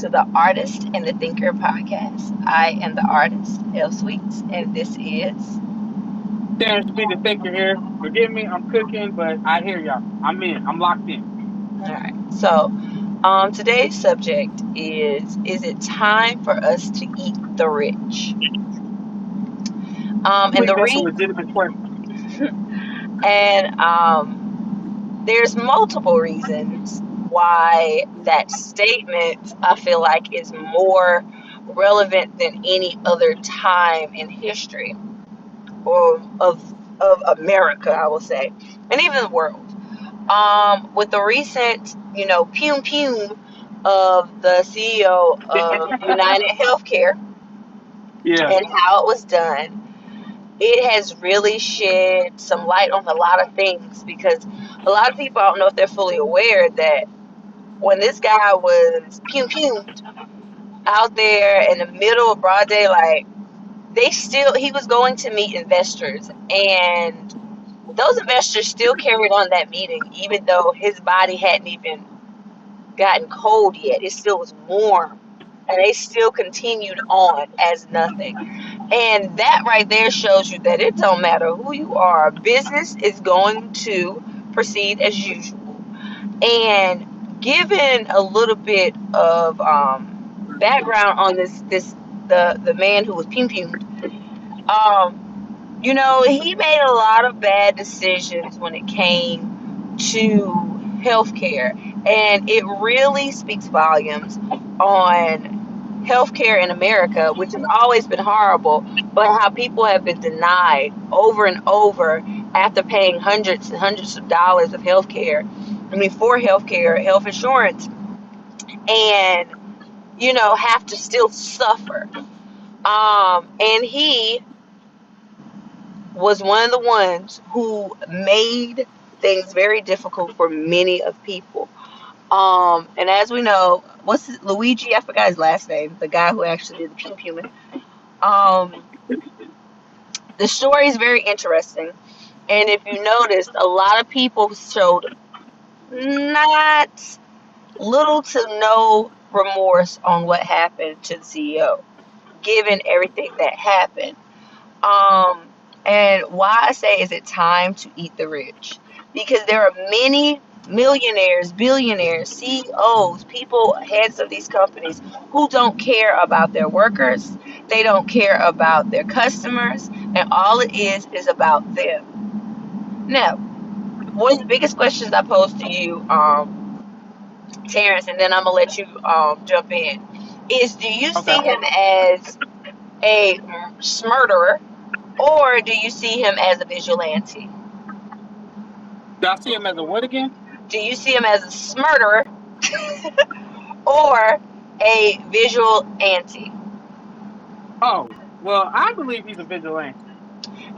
to the Artist and the Thinker podcast. I am the artist, LSweets, and this is. Terence.B the thinker here. Forgive me, I'm cooking, but I hear y'all. I'm in. I'm locked in. All right. So, today's subject is it time for us to eat the rich? I And believe the that's a re legitimate question. and there's multiple reasons why that statement I feel like is more relevant than any other time in history or of America, I will say, and even the world. With the recent, pume pume of the CEO of United Healthcare Yeah. and how it was done, it has really shed some light on a lot of things because a lot of people, I don't know if they're fully aware that when this guy was pume pumed out there in the middle of broad daylight, he was going to meet investors, and those investors still carried on that meeting even though his body hadn't even gotten cold yet. It still was warm, and they still continued on as nothing. And that right there shows you that it don't matter who you are, business is going to proceed as usual. And given a little bit of background on the man who was pum pumed, he made a lot of bad decisions when it came to healthcare, and it really speaks volumes on healthcare in America, which has always been horrible, but how people have been denied over and over after paying hundreds and hundreds of dollars of healthcare. I mean, for healthcare, health insurance, and have to still suffer. And he was one of the ones who made things very difficult for many of people. And as we know, Luigi? I forgot his last name. The guy who actually did the Pew Human. Um, the story is very interesting, and if you noticed, a lot of people showed not little to no remorse on what happened to the CEO, given everything that happened. Um, and why I say is it time to eat the rich? Because there are many millionaires, billionaires, CEOs, people, heads of these companies who don't care about their workers. They don't care about their customers, and all it is about them. Now, one of the biggest questions I pose to you, Terrence, and then I'm gonna let you jump in, is do you see Okay. him as a murderer, or do you see him as a vigilante? Do I see him as a what again? Do you see him as a murderer or a visual anti? Oh, well, I believe he's a vigilante.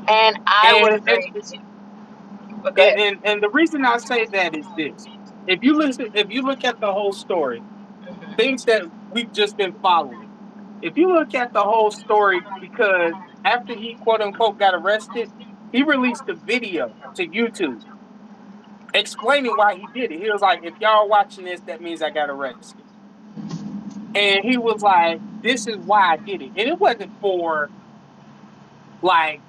And I would And and, agree too. But go and, ahead. and and the reason I say that is this. If you look at the whole story, Hmm. things that we've just been following. If you look at the whole story, because after he quote unquote got arrested, he released a video to YouTube explaining why he did it. He was like, if y'all watching this, that means I got arrested. And he was like, this is why I did it. And it wasn't for like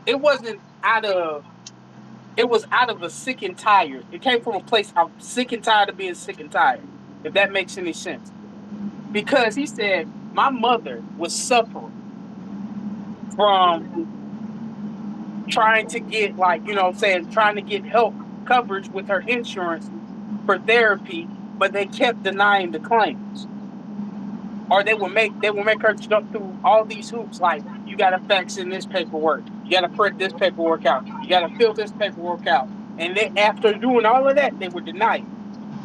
it wasn't out of it was out of a sick and tired. It came from a place I'm sick and tired of being sick and tired, if that makes any sense. Because he said, my mother was suffering from trying to get like, you know what I'm saying, trying to get help coverage with her insurance for therapy, but they kept denying the claims. Or they will make her jump through all these hoops like you gotta fax in this paperwork, you gotta print this paperwork out, you gotta fill this paperwork out. And then after doing all of that, they were denied.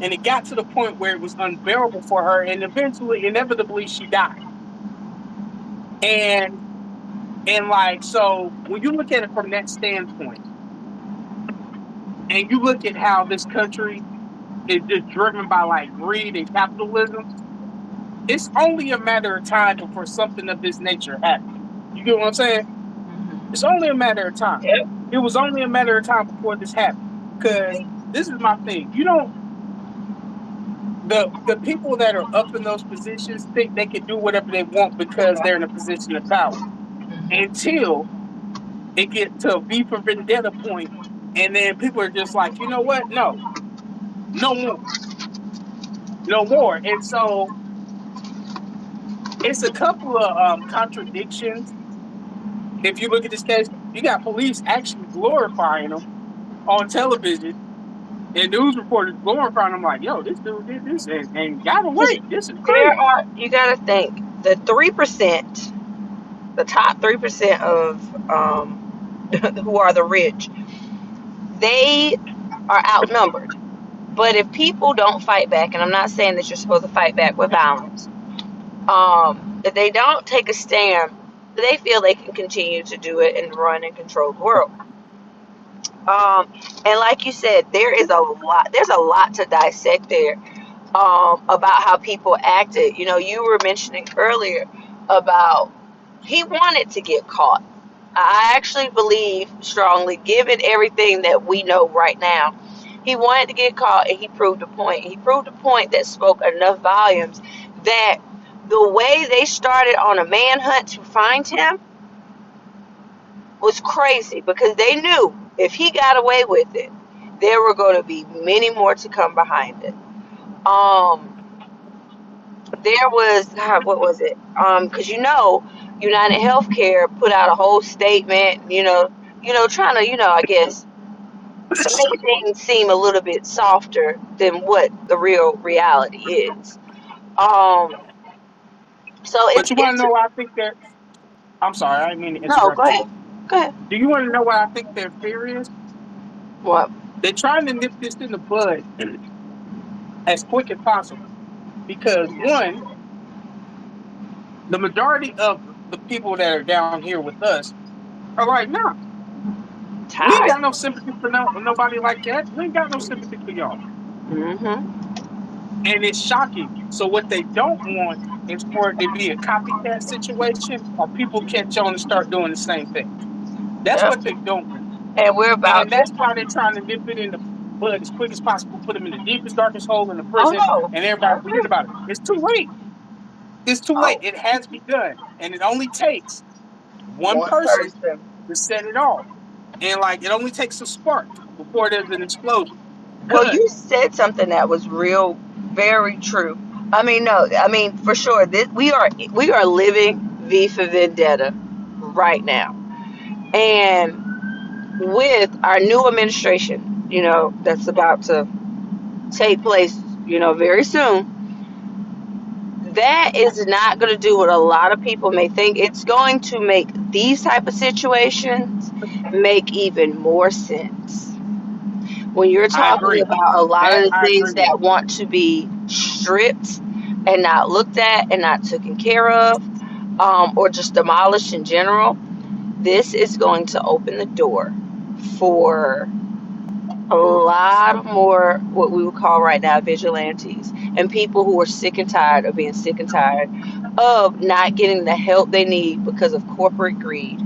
And it got to the point where it was unbearable for her, and eventually, inevitably, she died. And like so when you look at it from that standpoint, and you look at how this country is just driven by like greed and capitalism, it's only a matter of time before something of this nature happens. You get what I'm saying? It's Hmm. only a matter of time. Yep. It was only a matter of time before this happened. Because this is my thing. You don't the people that are up in those positions think they can do whatever they want because they're in a position of power until it gets to a V for Vendetta point, and then people are just like, you know what? No, no more, no more. And so it's a couple of contradictions. If you look at this case, you got police actually glorifying them on television and news reporters glorifying them like, yo, this dude did this and got away. This is There crazy. are, you got to think, the 3%, the top 3% of who are the rich, they are outnumbered. But if people don't fight back, and I'm not saying that you're supposed to fight back with violence, if they don't take a stand, they feel they can continue to do it and run and control the world. And like you said, there's a lot to dissect there, about how people acted. You know, you were mentioning earlier about he wanted to get caught. I actually believe strongly, given everything that we know right now, he wanted to get caught, and he proved a point. He proved a point that spoke enough volumes that the way they started on a manhunt to find him was crazy, because they knew if he got away with it, there were going to be many more to come behind it. Um, there was, God, what was it? Because United Healthcare put out a whole statement, trying to, I guess, make things seem a little bit softer than what the real reality is. Um, so But you want to it's know why I think that? I'm sorry, I didn't mean to no, go interrupt you. ahead, go ahead. Do you want to know why I think their fear is? What? They're trying to nip this in the bud as quick as possible because one, the majority of the people that are down here with us are like, nah, we ain't Tired. got no sympathy for nobody like that. We ain't got no sympathy for y'all. Mm-hmm. And it's shocking. So what they don't want is for it to be a copycat situation or people catch on and start doing the same thing. That's Yep. what they don't want. And we're about And to. that's why they're trying to nip it in the bud as quick as possible, put them in the deepest, darkest hole in the Oh prison, no, and I everybody forget agree. about it. It's too late. It's too late. Oh, It has begun. And it only takes one one person person. to set it off. And like it only takes a spark before there's an explosion. Well, Done. you said something that was real, very true. I mean, no, I mean for sure. We are living V for Vendetta right now, and with our new administration, that's about to take place, very soon. That is not going to do what a lot of people may think. It's going to make these type of situations make even more sense when you're I talking agree. about a lot of That the I things agree with. that want to be stripped and not looked at and not taken care of, or just demolished in general. This is going to open the door for a lot more what we would call right now vigilantes, and people who are sick and tired of being sick and tired of not getting the help they need because of corporate greed.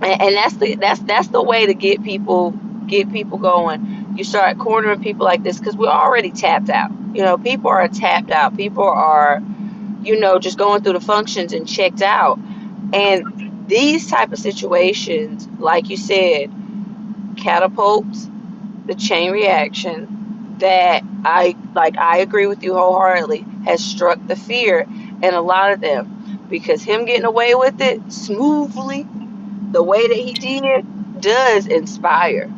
And that's the way to get people going. You start cornering people like this, because we're already tapped out. People are tapped out. People are, just going through the functions and checked out. And these type of situations, like you said, catapults the chain reaction that I agree with you wholeheartedly, has struck the fear in a lot of them, because him getting away with it smoothly the way that he did does inspire.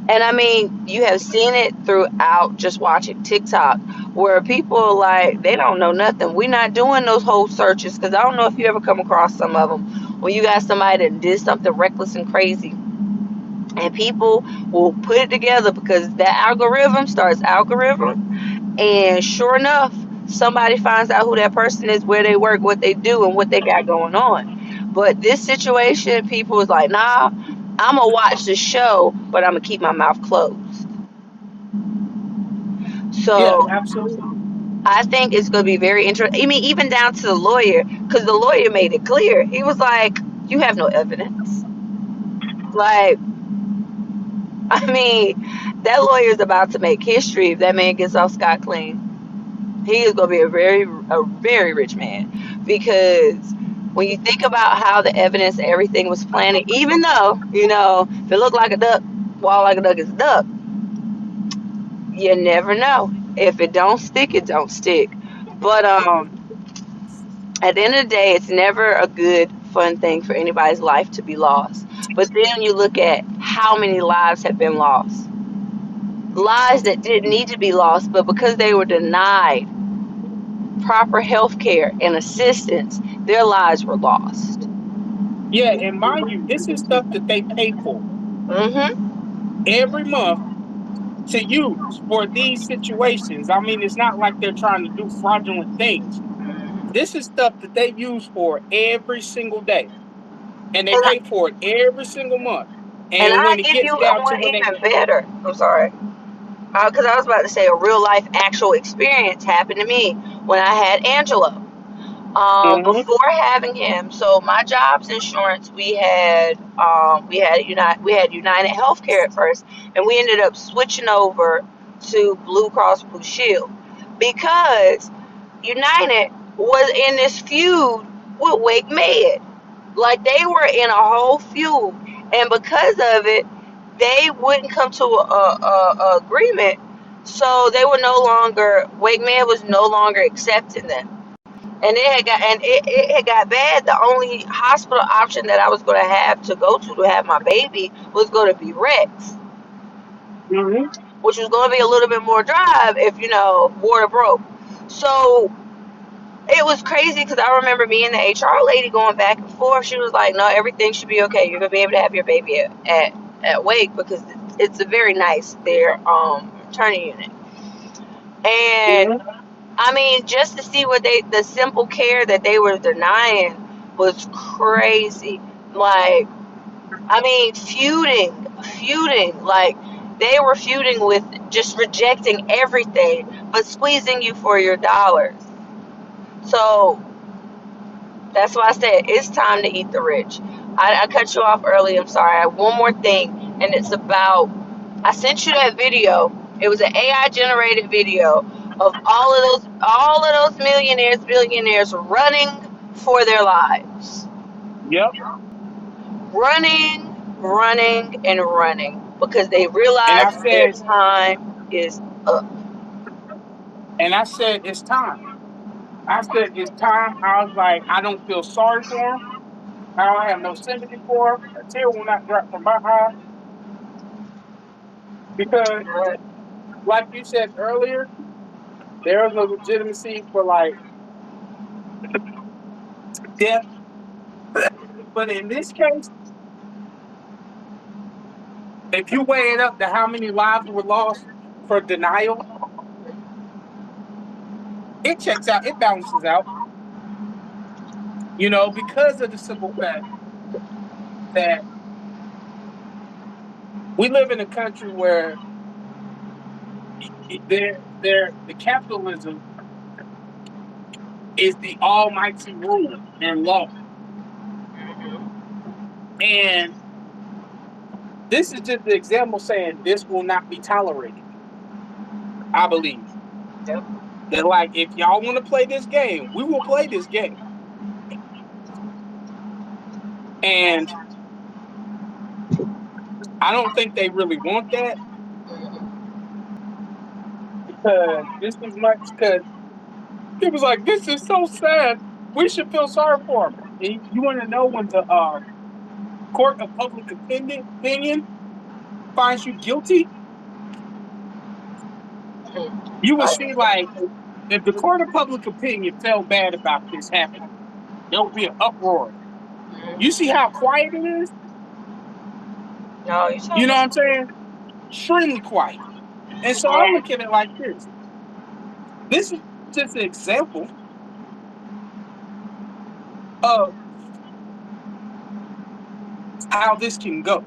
And I mean, you have seen it throughout just watching TikTok, where people are like, they don't know nothing. We're not doing those whole searches, because I don't know if you ever come across some of them when you got somebody that did something reckless and crazy, and people will put it together because that algorithm starts algorithm, and sure enough, somebody finds out who that person is, where they work, what they do, and what they got going on. But this situation, people is like, nah, I'm gonna watch the show, but I'm gonna keep my mouth closed. Yeah, So absolutely. I think it's gonna be very interesting. I mean, even down to the lawyer, because the lawyer made it clear. He was like, you have no evidence. Like, I mean, that lawyer is about to make history if that man gets off scot clean. He is going to be a very rich man, because when you think about how the evidence, everything was planted, even though, if it looked like a duck, walk like a duck is a duck, you never know. If it don't stick, it don't stick. But at the end of the day, it's never a good, fun thing for anybody's life to be lost. But then you look at how many lives have been lost. Lives that didn't need to be lost, but because they were denied proper health care and assistance, their lives were lost. Yeah, and mind you, this is stuff that they pay for Mm-hmm. every month to use for these situations. I mean, it's not like they're trying to do fraudulent things. This is stuff that they use for every single day, and they And pay for it every single month. and And I when it give gets you down to one when they, even better. I'm sorry. Because I was about to say a real life actual experience happened to me when I had Angelo. hmm Before having him, so my job's insurance, we had United Healthcare at first, and we ended up switching over to Blue Cross Blue Shield because United was in this feud with Wake Med. Like, they were in a whole feud, and because of it, they wouldn't come to a agreement. So they were no longer Wake Med was no longer accepting them, and it had got bad. The only hospital option that I was going to have to go to have my baby was going to be Rex, hmm which was going to be a little bit more drive if water broke. So it was crazy because I remember me and the HR lady going back and forth. She was like, "No, everything should be okay. You're gonna be able to have your baby at Wake because it's a very nice their maternity unit." And hmm I mean, just to see the simple care that they were denying was crazy. Like, I mean, feuding. Like, they were feuding with just rejecting everything, but squeezing you for your dollars. So that's why I said it's time to eat the rich. I cut you off early. I'm sorry. I have one more thing, and it's about. I sent you that video. It was an AI generated video of all of those millionaires, billionaires running for their lives, yep. running, and running because they And I realize their said, time is up. it's time. I said it's time. I was like, I don't feel sorry for them. I don't have no sympathy for them. A tear will not drop from my eye because, like you said earlier, there is a legitimacy for like death. But in this case, if you weigh it up to how many lives were lost for denial, it checks out. It balances out. Because of the simple fact that we live in a country where the capitalism is the almighty rule and law. And this is just the example saying this will not be tolerated. I believe Yep. that, like, if y'all want to play this game, we will play this game. And I don't think they really want that because this is much because it was like, this is so sad. We should feel sorry for him. And you want to know when the court of public opinion finds you guilty, you will see, like, if the court of public opinion felt bad about this happening, there will be an uproar. You see how quiet it is? No, you You told know me. what I'm saying? Extremely quiet. And so I look And at it like this. This is just an example of how this can go.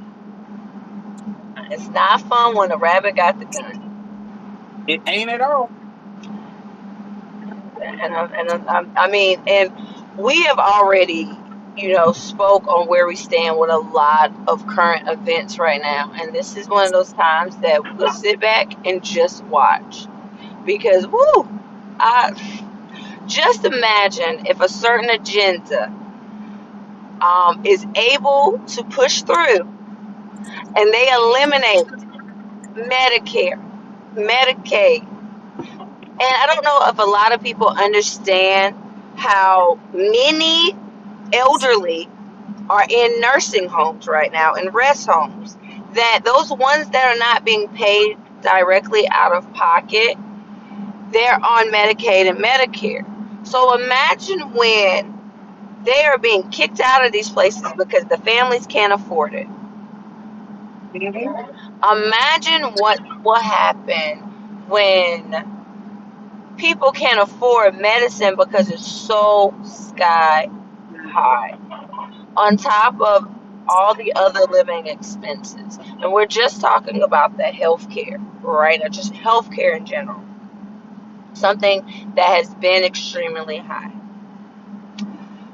it's not fun when a rabbit got the gun. It ain't at all. And I mean, and we have already. spoke on where we stand with a lot of current events right now. And this is one of those times that we'll sit back and just watch. Because, woo, I just imagine if a certain agenda is able to push through and they eliminate Medicare, Medicaid. And I don't know if a lot of people understand how many elderly are in nursing homes right now, in rest homes, that those ones that are not being paid directly out of pocket, they're on Medicaid and Medicare. So imagine when they are being kicked out of these places because the families can't afford it. Mhm. Imagine what will happen when people can't afford medicine because it's so sky high, on top of all the other living expenses. And we're just talking about the healthcare, right? Or just healthcare in general. Something that has been extremely high.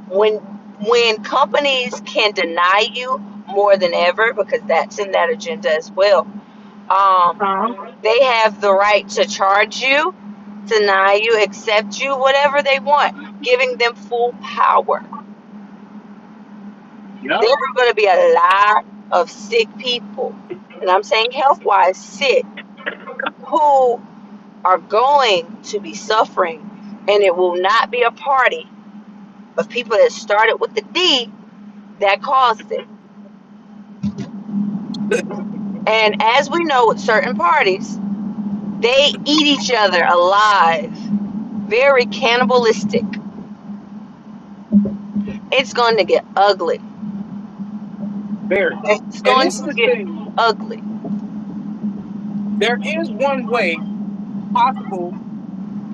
When companies can deny you more than ever, because that's in that agenda as well, they have the right to charge you, deny you, accept you, whatever they want, giving them full power. Yep. There are going to be a lot of sick people, and I'm saying health wise sick, who are going to be suffering, and it will not be a party of people that started with the D that caused it. And as we know with certain parties, they eat each other alive, very cannibalistic. It's going to get ugly. Very. It's And going this is to the get thing. ugly. There is one way possible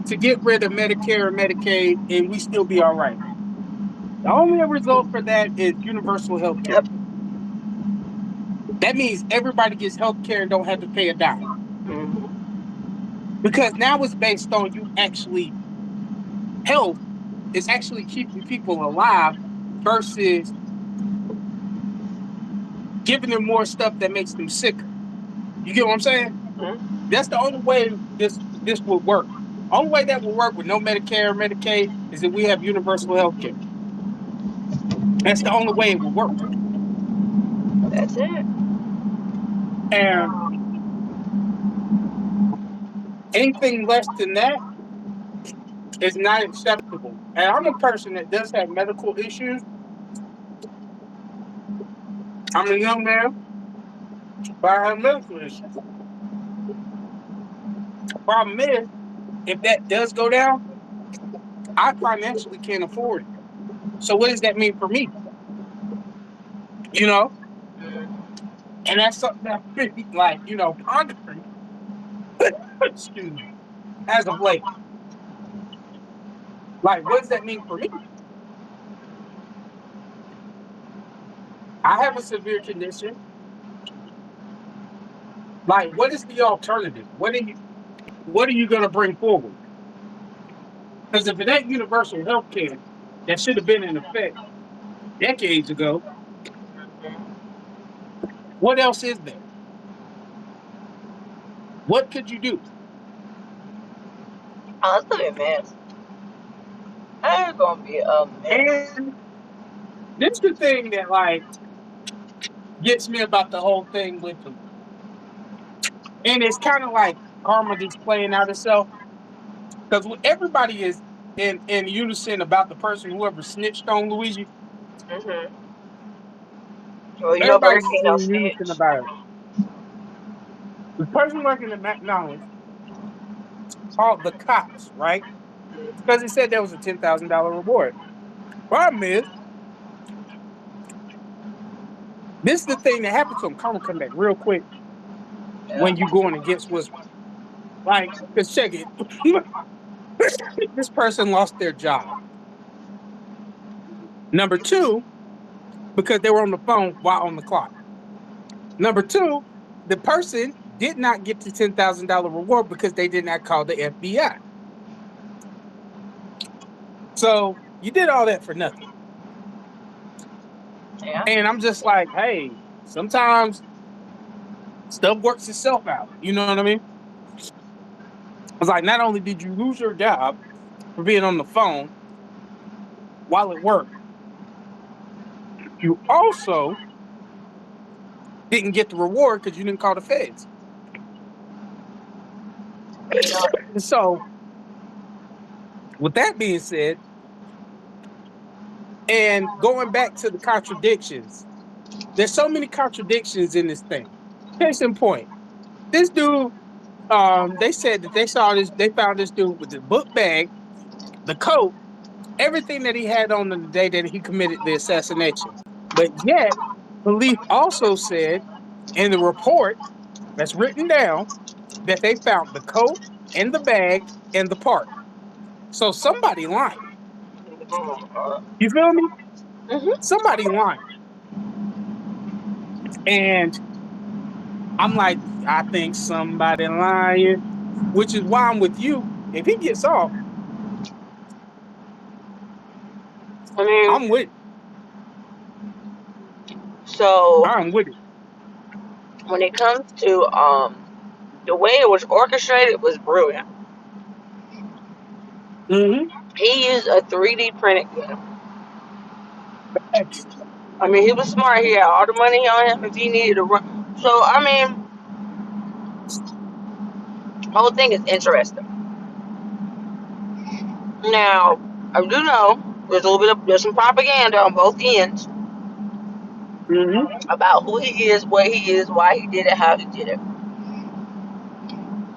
to get rid of Medicare and Medicaid, and we still be all right. The only result for that is universal health care. Yep. That means everybody gets health care and don't have to pay a dime. Mm-hmm. Because now it's based on you actually, health is actually keeping people alive versus giving them more stuff that makes them sicker. You get what I'm saying? Mm-hmm. That's the only way this would work. Only way that will work with no Medicare or Medicaid is if we have universal health care. That's the only way it will work. That's it. And anything less than that is not acceptable. And I'm a person that does have medical issues. I'm a young man, but I have medical issues. Problem is, if that does go down, I financially can't afford it. So what does that mean for me? You know? Mm-hmm. And that's something that I've been like, pondering, excuse me, as of late. Like, what does that mean for me? I have a severe condition. Like, what is the alternative? What are you gonna bring forward? Because if it ain't universal health care that should have been in effect decades ago, what else is there? What could you do? Oh, it's gonna be a mess. It's gonna be a mess. And this is the thing that like gets me about the whole thing with them. And it's kind of like karma just playing out itself. Because everybody is in unison about the person whoever snitched on Luigi. Mm-hmm. Well, Burger Everybody's King don't in unison snitch. about it. The person working at McDonald's called the cops, right? Because he said there was a $10,000 reward. Problem is, this is the thing that happened to him. Karma come back real quick Yeah. when you going against what's like. Because check it, this person lost their job. Number two, because they were on the phone while on the clock. Number two, the person did not get the $10,000 reward because they did not call the FBI. So you did all that for nothing. Yeah. And I'm just like, hey, sometimes stuff works itself out. You know what I mean? I was like, not only did you lose your job for being on the phone while at work, you also didn't get the reward because you didn't call the feds. You know. And so, with that being said, and going back to the contradictions, there's so many contradictions in this thing. Case in point, this dude, they said that they found this dude with the book bag, the coat, everything that he had on the day that he committed the assassination. But yet, police also said in the report that's written down that they found the coat and the bag in the park. So somebody lying. You feel me? Mm-hmm. Somebody lying. And I'm like, I think somebody lying, which is why I'm with you. If he gets off, I mean, I'm with it. so I'm with it. when it comes to the way it was orchestrated was brilliant. Mm-hmm. He used a 3D printed gun. Thanks. I mean, he was smart. He had all the money on him if he needed to run. So, I mean, the whole thing is interesting. Now, I do know there's some propaganda on both ends Mm-hmm. about who he is, what he is, why he did it, how he did it.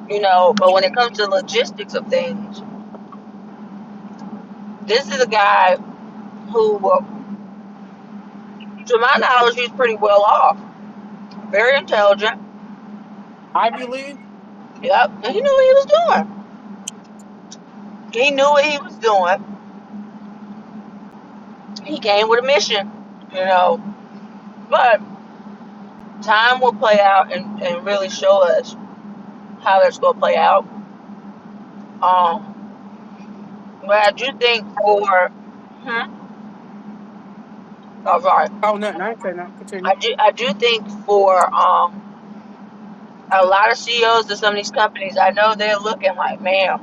You know, but when it comes to logistics of things, this is a guy who, to my knowledge, he's pretty well off. Very intelligent. Ivy League. Yep. And he knew what he was doing. He knew what he was doing. He came with a mission, you know. But time will play out and really show us how that's going to play out. Um, but I do think for, oh, sorry. Oh, no, I ain't saying that. Continue. I do think for a lot of CEOs of some of these companies, I know they're looking like, man,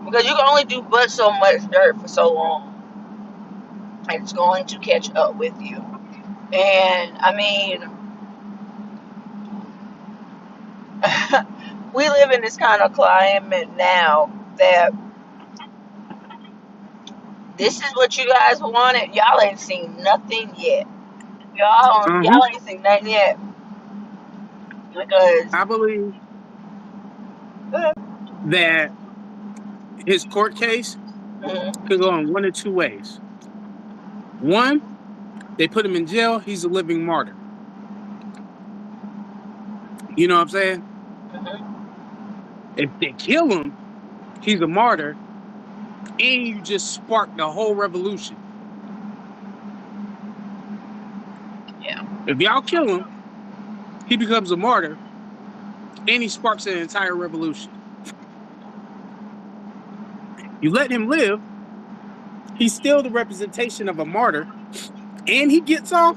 because you can only do but so much dirt for so long, and it's going to catch up with you. And I mean, we live in this kind of climate now that this is what you guys wanted. Y'all ain't seen nothing yet. Mm-hmm. Y'all ain't seen nothing yet because I believe that his court case mm, could go in one or two ways. One, they put him in jail. He's a living martyr. You know what I'm saying? mm, If they kill him, he's a martyr, and you just spark the whole revolution. yeah, If y'all kill him, he becomes a martyr, and he sparks an entire revolution. You let him live, he's still the representation of a martyr, and he gets off.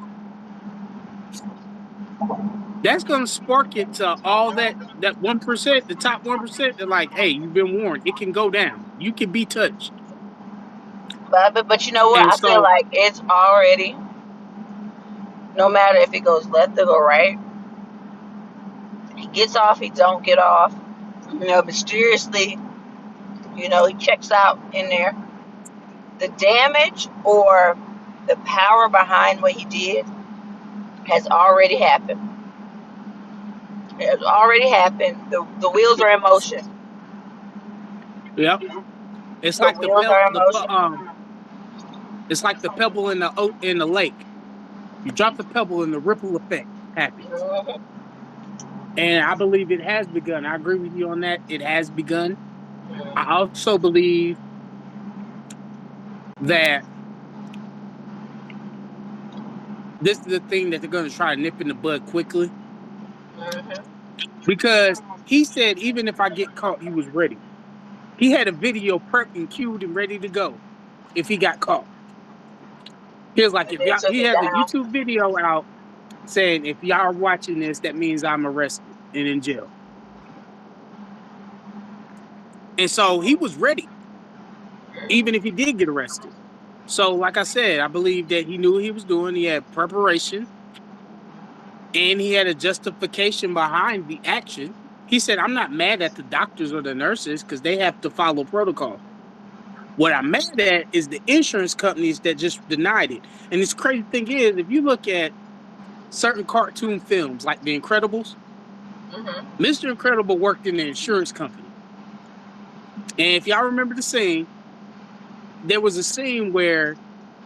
That's gonna spark it to all that 1%, the top 1%. They're like, hey, you've been warned. It can go down. You can be touched. but you know what? And I feel so, like it's already, no matter if it goes left or go right, he gets off, he don't get off. You know, mysteriously, you know, he checks out in there. The damage or the power behind what he did has already happened. It has already happened. The wheels are in motion. yep. It's The like the wheels pel are in the pe- motion. it's like the pebble in the lake. You drop the pebble and the ripple effect happens. Mm-hmm. And I believe it has begun. I agree with you on that. It has begun. I Mm-hmm. also believe that this is the thing that they're going to try to nip in the bud quickly Mm-hmm. because he said even if I get caught, he was ready. He had a video prepped and queued and ready to go if he got caught. He was like, and if they y'all, took he it has a down. YouTube video out saying, if y'all are watching this, that means I'm arrested and in jail. And so he was ready, even if he did get arrested. So, like I said, I believe that he knew what he was doing. He had preparation and he had a justification behind the action. He said, I'm not mad at the doctors or the nurses because they have to follow protocol. What I'm mad at is the insurance companies that just denied it. And this crazy thing is, if you look at certain cartoon films like The Incredibles, Hmm. Mr. Incredible worked in the insurance company. And if y'all remember the scene, there was a scene where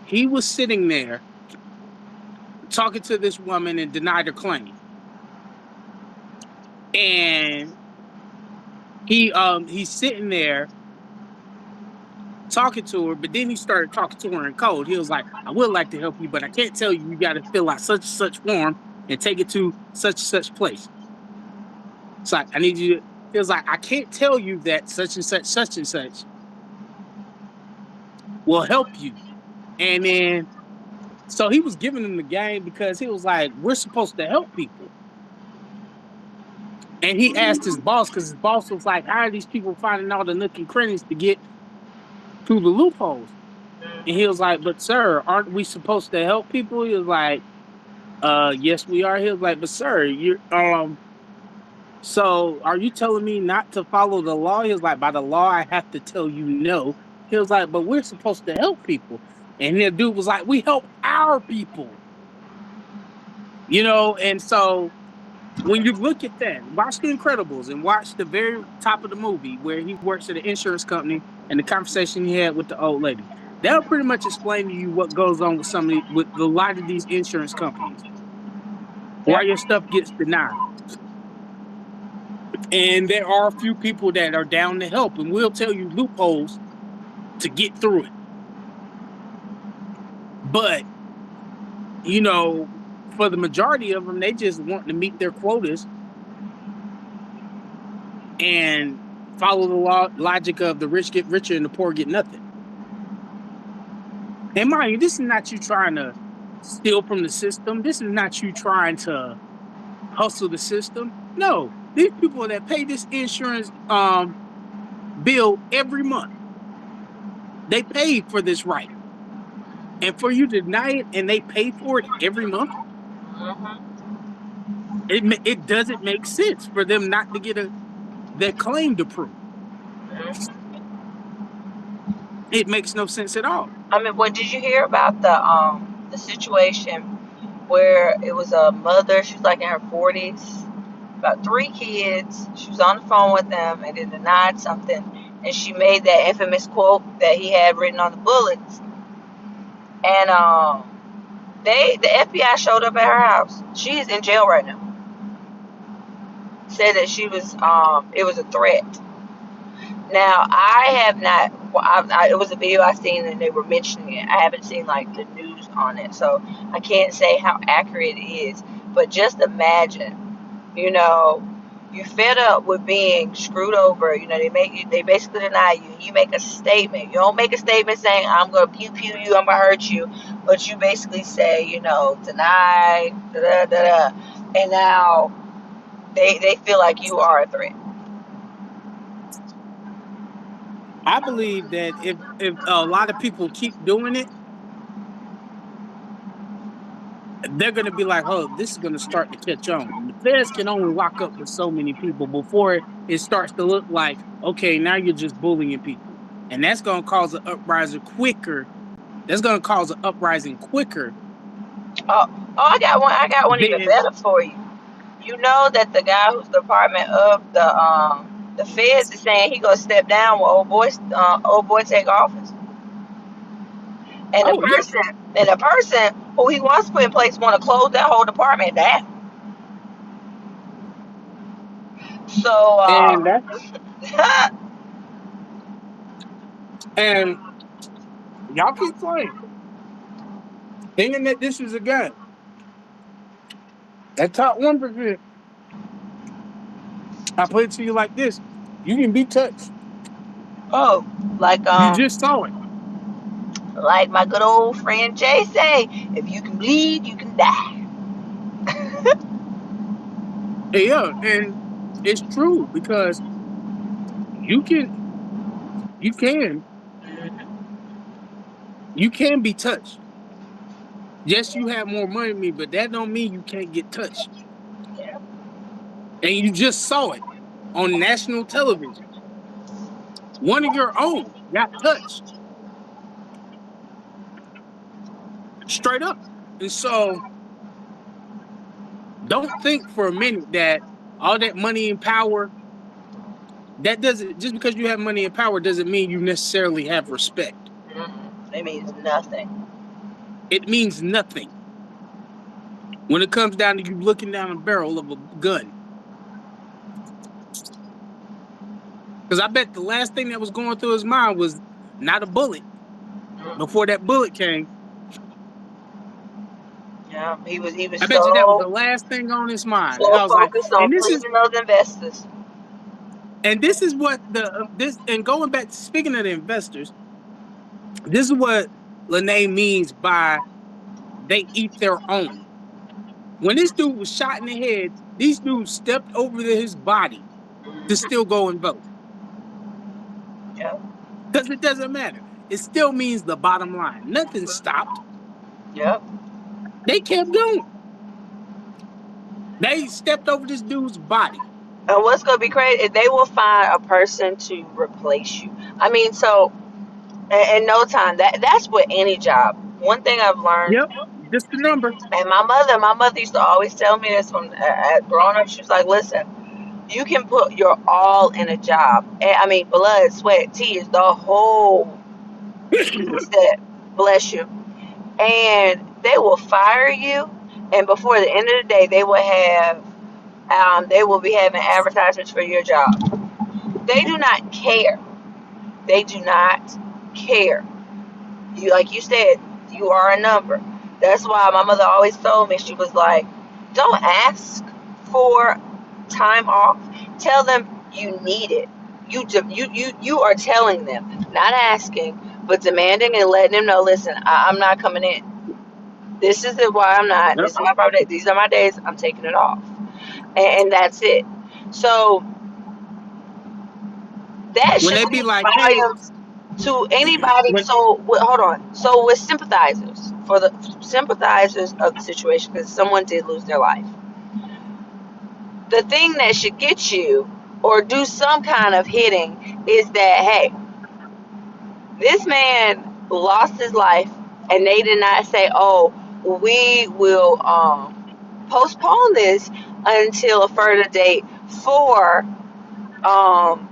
he was sitting there talking to this woman and denied her claim. And he's sitting there talking to her, but then he started talking to her in code. He was like, I would like to help you, but I can't tell you. You got to fill out such and such form and take it to such and such place. It's like, I need you to, he was like, I can't tell you that such and such will help you. And then, so he was giving them the game because he was like, we're supposed to help people. And he asked his boss, because his boss was like, how are these people finding all the nook and crannies to get through the loopholes? And he was like, but sir, aren't we supposed to help people? He was like, yes, we are. He was like, but sir, you're so are you telling me not to follow the law? He was like, by the law, I have to tell you no. He was like, but we're supposed to help people. And the dude was like, we help our people, and so when you look at that, watch The Incredibles and watch the very top of the movie where he works at an insurance company and the conversation he had with the old lady. That'll pretty much explain to you what goes on with with a lot of these insurance companies, why Yep. your stuff gets denied. And there are a few people that are down to help and will tell you loopholes to get through it. But, you know, for the majority of them, they just want to meet their quotas and follow the logic of the rich get richer and the poor get nothing. And mind you, this is not you trying to steal from the system. This is not you trying to hustle the system. No, these people that pay this insurance bill every month, they pay for this right. And for you to deny it and they pay for it every month, Hmm. it doesn't make sense for them not to get their claim approved. Hmm. It makes no sense at all. I mean, what did you hear about the situation where it was a mother? She was like in her 40s, about three kids. She was on the phone with them and then denied something, and she made that infamous quote that he had written on the bullets. And the FBI showed up at her house. She's in jail right now. Said that she was it was a threat. Now I have not. It was a video I seen and they were mentioning it. I haven't seen like the news on it, so I can't say how accurate it is. But just imagine, you know, you fed up with being screwed over. They basically deny you. You make a statement. You don't make a statement saying I'm gonna pew pew you, I'm gonna hurt you, but you basically say, deny, da da da da, and now they feel like you are a threat. I believe that if a lot of people keep doing it, they're going to be like, oh, this is going to start to catch on. And the feds can only lock up with so many people before it starts to look like, okay, now you're just bullying people. And that's going to cause an uprising quicker. That's going to cause an uprising quicker Oh, oh, I got one even than, better for you. You know that the guy who's the Department of the Feds is saying he gonna step down when old boy take office, and the oh, yeah. person and the person who he wants to put in place want to close that whole department down. So And that, and y'all keep playing, thinking that this is a gun. That top 1%, I put it to you like this: you can be touched. oh, like You just saw it. Like my good old friend Jay say, if you can bleed, you can die. Yeah, and it's true because you can, you can, you can be touched. Yes, you have more money than me, but that don't mean you can't get touched. Yeah. And you just saw it on national television. One of your own got touched straight up. And so don't think for a minute that all that money and power, that doesn't, just because you have money and power doesn't mean you necessarily have respect. It means nothing. It means nothing when it comes down to you looking down a barrel of a gun. Because I bet the last thing that was going through his mind was not a bullet. Before that bullet came, Yeah, he was I bet you that was so the last thing on his mind. so I was like, focused on pleasing those investors. and this is what this, and going back to speaking of the investors, this is what Lene means by they eat their own. When this dude was shot in the head, these dudes stepped over to his body to still go and vote. Yep, Because it doesn't matter. It still means the bottom line. Nothing stopped. yep. They kept going. They stepped over this dude's body. And what's gonna be crazy is they will find a person to replace you. I mean, so in no time, that's with any job. One thing I've learned, Yep. Just the number. and my mother used to always tell me this from at growing up. She was like, "Listen, you can put your all in a job. And, I mean, blood, sweat, tears, the whole set. Bless you. And they will fire you, and before the end of the day, they will be having advertisements for your job. They do not care. They do not care. You, like you said, you are a number. That's why my mother always told me, she was like, don't ask for time off. Tell them you need it. You are telling them, not asking, but demanding and letting them know. Listen, I'm not coming in. This is why I'm not. Yep. This is my private day. These are my days. I'm taking it off, and that's it. So that When should they be speak like, hey, volumes to anybody. when So hold on. So with sympathizers, for the sympathizers of the situation, because someone did lose their life, the thing that should get you or do some kind of hitting is that, hey, this man lost his life, and they did not say, oh, we will postpone this until a further date for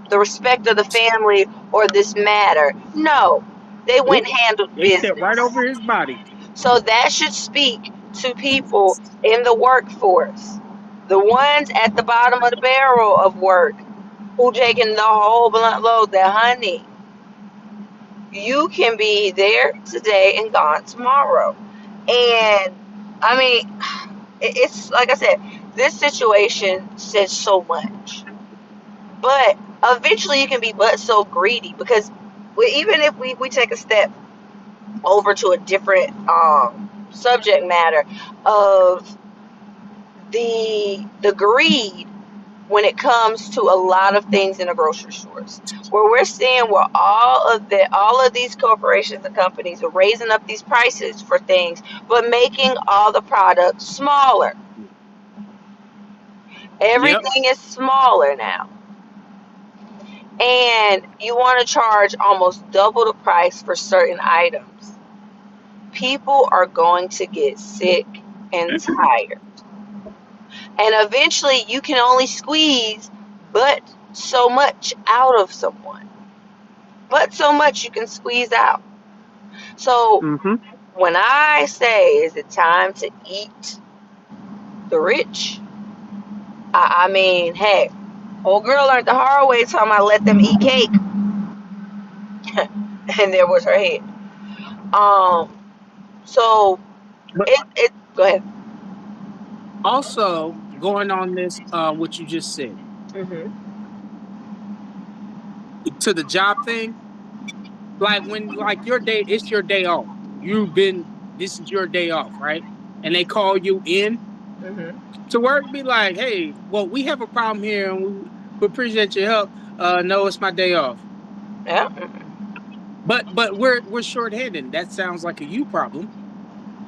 the respect of the family or this matter. No, they went oop, and handled they stepped right business. over his body. So that should speak to people in the workforce, the ones at the bottom of the barrel of work who taking the whole blunt load. That, honey, you can be there today and gone tomorrow. And I mean, it's like I said, this situation says so much. But eventually you can be but so greedy because even if we take a step over to a different subject matter of the greed when it comes to a lot of things in the grocery stores, where we're seeing where all of these corporations and companies are raising up these prices for things but making all the products smaller. Yep. Everything is smaller now, and you want to charge almost double the price for certain items. People are going to get sick and tired, and eventually you can only squeeze but so much out of someone, but so much you can squeeze out. So Mm-hmm. when I say, is it time to eat the rich, I mean, hey, old girl learned the hard way, talking about let them eat cake. And there was her head. um so But it go ahead. also going on this, what you just said Hmm. to the job thing. Like when like your day, it's your day off. You've been this is your day off, right? And they call you in Mm-hmm. to work, be like, hey, well, we have a problem here and we appreciate your help. No, it's my day off. Yeah. But we're shorthanded. That sounds like a you problem.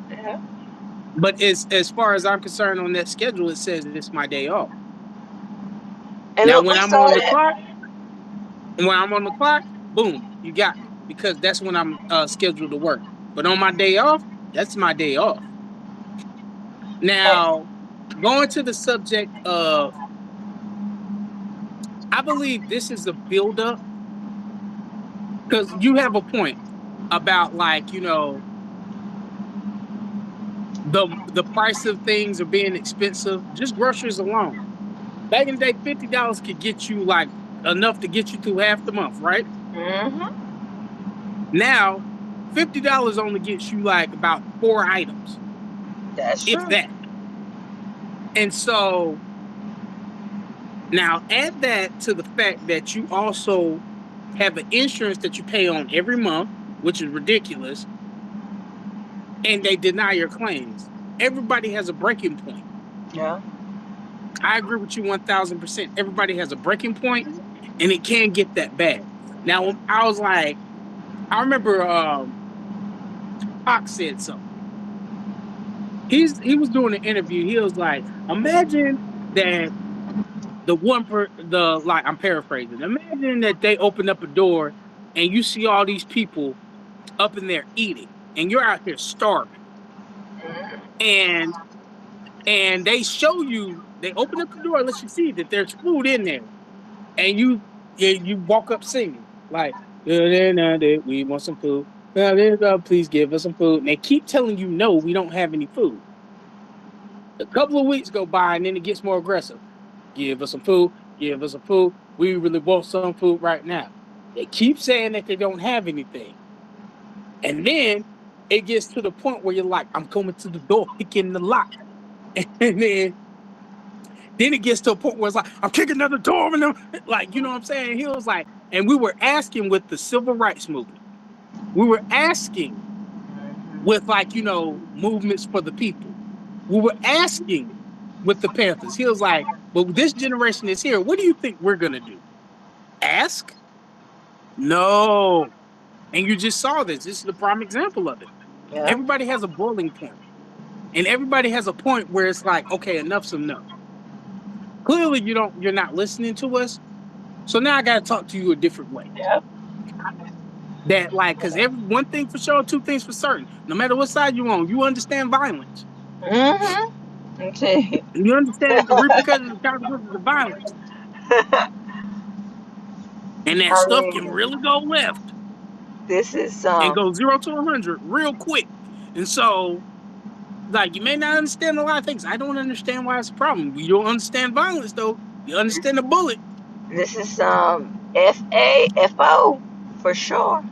Yeah. But as far as I'm concerned on that schedule, it says it's my day off. And Now look, when we I'm saw on the that. clock, when I'm on the clock, boom, you got me. Because that's when I'm scheduled to work. But on my day off, that's my day off. Now, going to the subject of, I believe this is a buildup because you have a point about like the price of things are being expensive. Just groceries alone. Back in the day, $50 could get you like enough to get you through half the month, right? Mm-hmm. Now, $50 only gets you like about 4 items, That's if true. that. And so now add that to the fact that you also have an insurance that you pay on every month, which is ridiculous, and they deny your claims. Everybody has a breaking point. Yeah. I agree with you 1000%. Everybody has a breaking point, and it can get that bad. Now, I was like, I remember Pac said something. He was doing an interview. He was like, imagine that the one per the like I'm paraphrasing. Imagine that they open up a door and you see all these people up in there eating, and you're out here starving. And they show you, they open up the door and let you see that there's food in there, and you walk up singing like, we want some food. Please give us some food. And they keep telling you no, we don't have any food. A couple of weeks go by and then it gets more aggressive. Give us some food. Give us some food. We really want some food right now. They keep saying that they don't have anything. And then it gets to the point where you're like, I'm coming to the door, picking the lock. And then it gets to a point where it's like, I'm kicking another door in them. Like, you know what I'm saying? He was like, and we were asking with the civil rights movement. We were asking with like, movements for the people. We were asking with the Panthers. He was like, but this generation is here. What do you think we're gonna do? Ask? No. And you just saw this. This is the prime example of it. Yeah. Everybody has a boiling point. And everybody has a point where it's like, okay, enough's enough. Clearly you're not listening to us. So now I gotta talk to you a different way. Yep. That like, cause every one thing for sure, two things for certain. No matter what side you're on, you understand violence. Mm-hmm. Okay. You understand the repercussions and consequences of violence. And that I stuff can mean, really go left this is and go 0 to 100 real quick. And so, like, you may not understand a lot of things. I don't understand why it's a problem. You don't understand violence, though. You understand the bullet. this is FAFO for sure.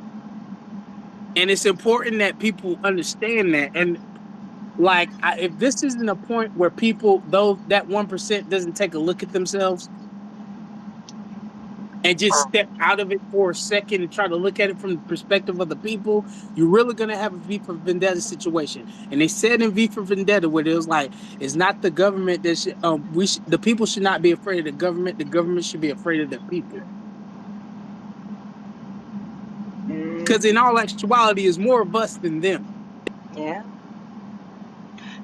And it's important that people understand that. And, like, if this isn't a point where people, though that 1% doesn't take a look at themselves, and just step out of it for a second and try to look at it from the perspective of the people, you're really gonna have a V for Vendetta situation. And they said in V for Vendetta where it was like, it's not the government that should, the people should not be afraid of the government. The government should be afraid of the people. Because in Mm, all actuality, is more of us than them. yeah.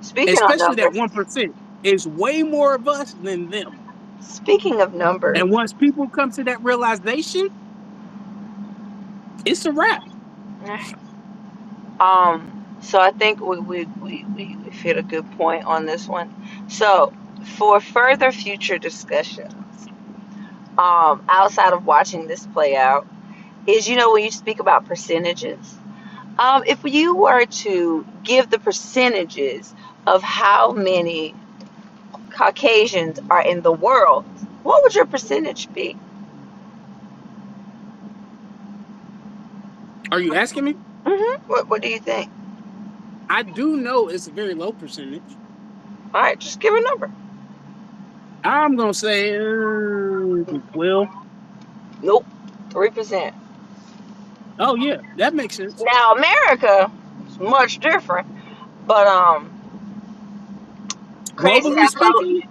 Speaking of Especially that numbers, 1% is way more of us than them. speaking of numbers, And once people come to that realization, it's a wrap. so I think we hit a good point on this one. So for further future discussions, outside of watching this play out, is when you speak about percentages, if you were to give the percentages of how many Caucasians are in the world, what would your percentage be? Are you asking me? What do you think? I do know it's a very low percentage. All right, just give a number. I'm gonna say 12. Nope, 3%. Oh yeah, that makes sense. Now America is much different, but crazy Globally how speaking,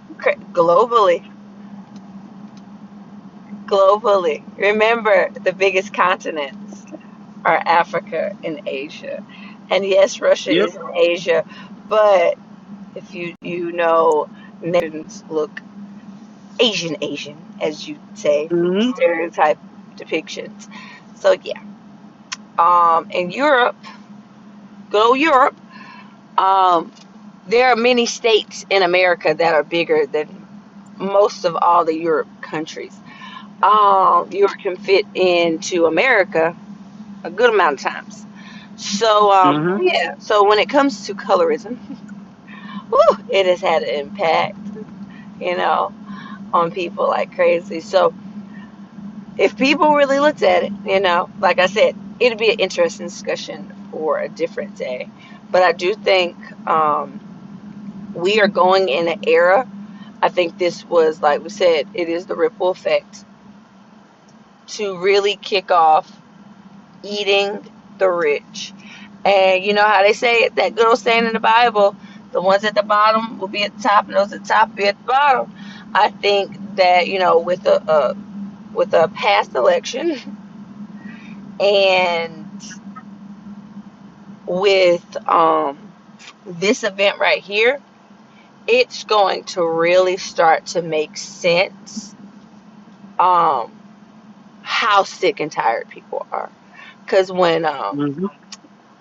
globally, globally. Remember, the biggest continents are Africa and Asia, and yes, Russia yep. is in Asia, but if you know, nations look Asian, as you say, from Hmm. stereotype depictions. So yeah, in Europe, go Europe. Um, there are many states in America that are bigger than most of all the Europe countries. Europe can fit into America a good amount of times. So Hmm. yeah. So when it comes to colorism, whew, it has had an impact, you know, on people like crazy. So if people really looked at it, like I said, it'd be an interesting discussion for a different day. But I do think we are going in an era. I think this was, like we said, it is the ripple effect to really kick off eating the rich. And you know how they say it, that good old saying in the Bible, the ones at the bottom will be at the top, and those at the top will be at the bottom. I think that with a past election and with this event right here, it's going to really start to make sense um, how sick and tired people are. Because Hmm.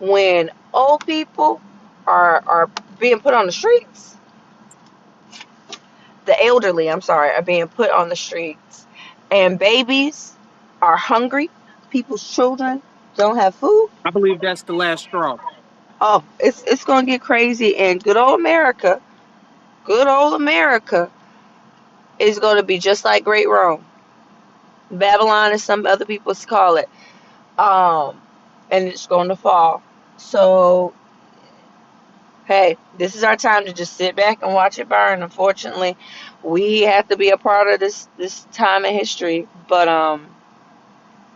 when old people are being put on the streets, the elderly, I'm sorry, are being put on the streets, and babies are hungry, people's children don't have food. I believe that's the last straw. Oh, it's gonna get crazy, and good old America is gonna be just like Great Rome, Babylon, as some other people call it, um, and it's going to fall. So hey, this is our time to just sit back and watch it burn. Unfortunately, we have to be a part of this time in history. But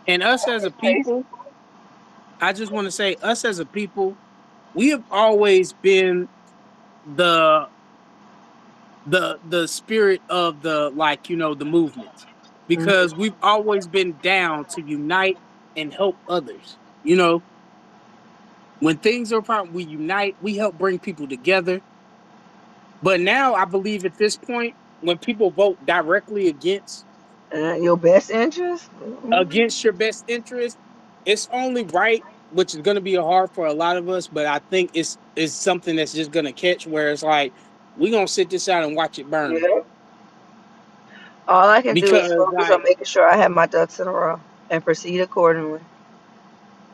And us as a it's crazy. people, I just want to say, us as a people, we have always been the the spirit of the, like, the movements, Mhm. because we've always been down to unite and help others. When things are problem, we unite, we help bring people together. But now I believe at this point, when people vote directly Your best interest. Mhm. against your best interest, it's only right, which is going to be hard for a lot of us. But I think it's something that's just going to catch, where it's like, we're going to sit this out and watch it burn. Yeah. All I can do is Because, focus on like, making sure I have my ducks in a row and proceed accordingly.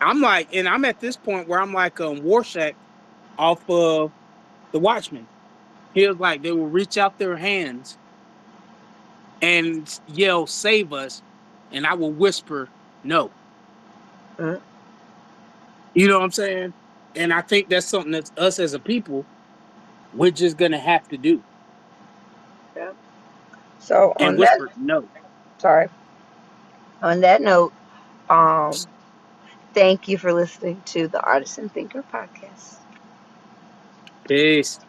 I'm at this point where I'm like, Warshak off of The Watchmen. He was like, they will reach out their hands and yell, "Save us," and I will whisper, "No." Mhm. You know what I'm saying? And I think that's something that's us as a people, we're just gonna have to do, Yeah. So and on that, whisper, "No." sorry. On that note, um, thank you for listening to the Artisan Thinker podcast. Peace.